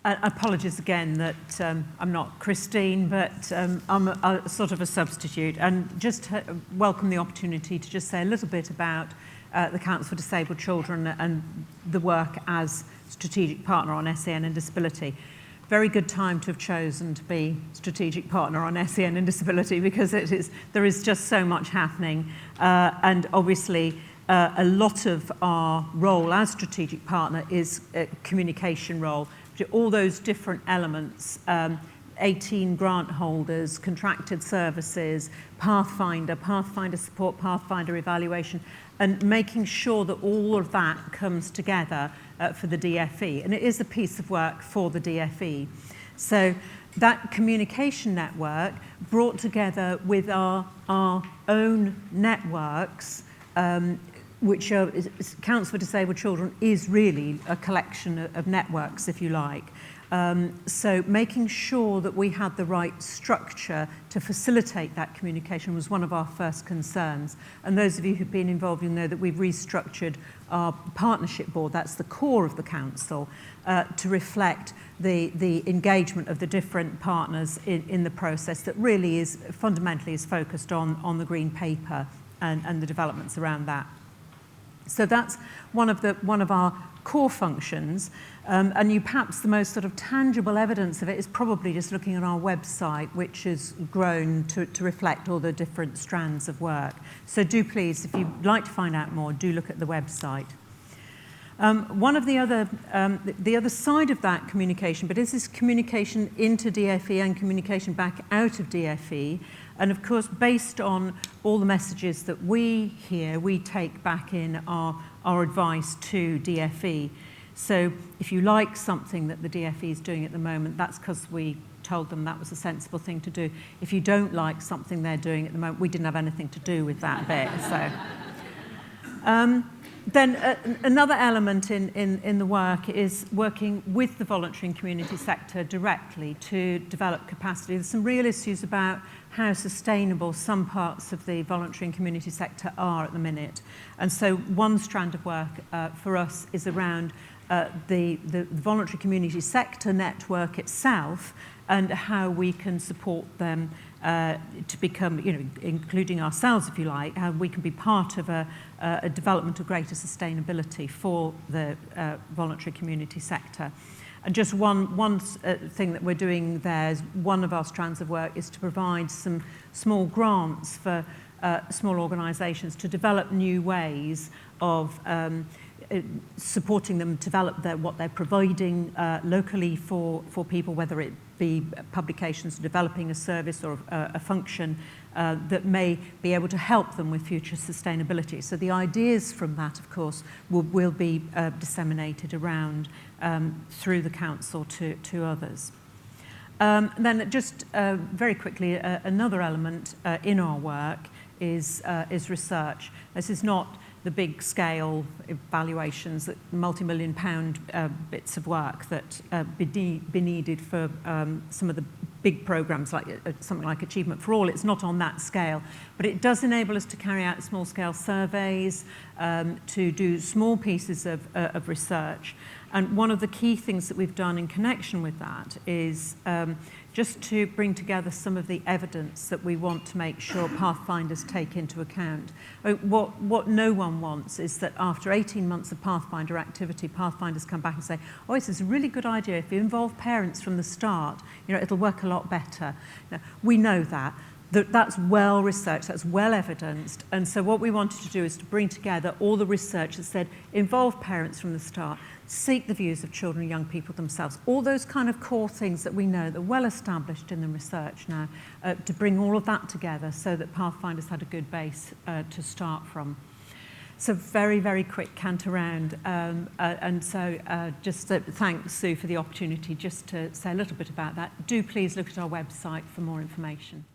Apologies again that I'm not Christine, but I'm a sort of a substitute, and just welcome the opportunity to just say a little bit about the Council for Disabled Children and the work as strategic partner on SEN and disability. Very good time to have chosen to be strategic partner on SEN and disability, because there is just so much happening, and obviously a lot of our role as strategic partner is a communication role. All those different elements, 18 grant holders, contracted services, Pathfinder support, Pathfinder evaluation, and making sure that all of that comes together for the DFE. And it is a piece of work for the DFE. So that communication network brought together with our own networks, which are, Council for Disabled Children is really a collection of networks, if you like. So making sure that we had the right structure to facilitate that communication was one of our first concerns. And those of you who've been involved, you know that we've restructured our partnership board, that's the core of the council, to reflect the engagement of the different partners in the process that really is fundamentally is focused on the green paper and the developments around that. So that's one of our core functions, and perhaps the most sort of tangible evidence of it is probably just looking at our website, which has grown to reflect all the different strands of work. So do please, if you'd like to find out more, do look at the website. One of the other side of that communication, but is this communication into DFE and communication back out of DFE. And of course, based on all the messages that we hear, we take back in our advice to DFE. So if you like something that the DFE is doing at the moment, that's because we told them that was a sensible thing to do. If you don't like something they're doing at the moment, we didn't have anything to do with that bit. So. Then another element in the work is working with the voluntary and community sector directly to develop capacity. There's some real issues about how sustainable some parts of the voluntary and community sector are at the minute. And so one strand of work for us is around the voluntary community sector network itself and how we can support them to become, including ourselves, if you like, how we can be part of a development of greater sustainability for the voluntary community sector. And just one thing that we're doing there is one of our strands of work is to provide some small grants for small organisations to develop new ways of supporting them develop what they're providing locally for people, whether it be publications, developing a service or a function that may be able to help them with future sustainability. So the ideas from that, of course, will be disseminated around through the council to others. Then just very quickly, another element in our work is research. This is not the big scale evaluations, that multi-million pound bits of work that be needed for some of the big programs like something like Achievement for All. It's not on that scale, but it does enable us to carry out small scale surveys, to do small pieces of research. And one of the key things that we've done in connection with that is just to bring together some of the evidence that we want to make sure Pathfinders take into account. What no one wants is that after 18 months of Pathfinder activity, Pathfinders come back and say, oh, this is a really good idea. If you involve parents from the start, it'll work a lot better. Now, we know that. That's well researched, that's well evidenced. And so what we wanted to do is to bring together all the research that said, involve parents from the start, seek the views of children and young people themselves, all those kind of core things that we know that are well established in the research now, to bring all of that together so that Pathfinders had a good base to start from. So very, very quick cant around. And so just thank Sue for the opportunity just to say a little bit about that. Do please look at our website for more information.